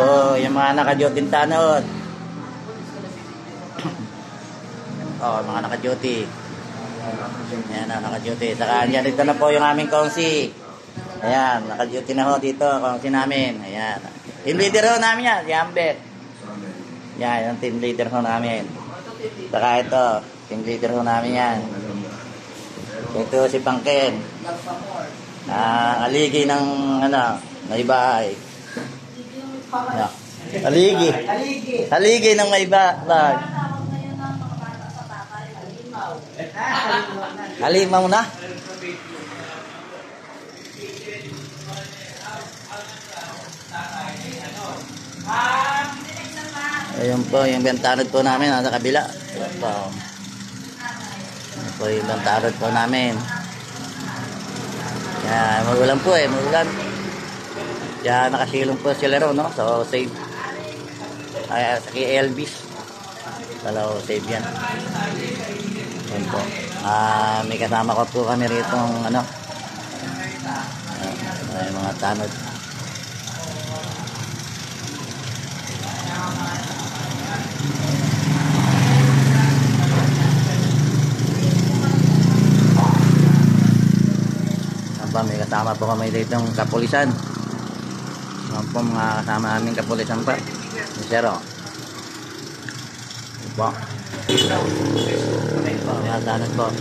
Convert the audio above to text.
po yung mga naka-duty tanod. Mga naka-duty. Ayan na, naka-duty. Saka andyan dito na po yung aming kongsi. Ayan, naka-duty na ho dito, kongsi namin. Ayan. Team leader ho namin yan, si Ambet. Yan, yung team leader ho namin. Saka ito, team leader ho namin yan. Ito si Pangken. Aligi ng may bahay. Aligi. Aligi ng may bahay. Halimaw na. Ayun po yung bentanod po namin sa kabila. Ayun po yung bentanod po namin. Yan, magulan po magulan. Yan, nakasilong po sila ro, no? So, save. Ay, sa kay Elvis. Dalaw, save yan. Yan po. May kasama ko po kami rito ay mga tanod. May kasama po kami dito ng kapulisan. Mga po mga kasama namin kapulisan pa. Zero. Ito po. Mga tanod po.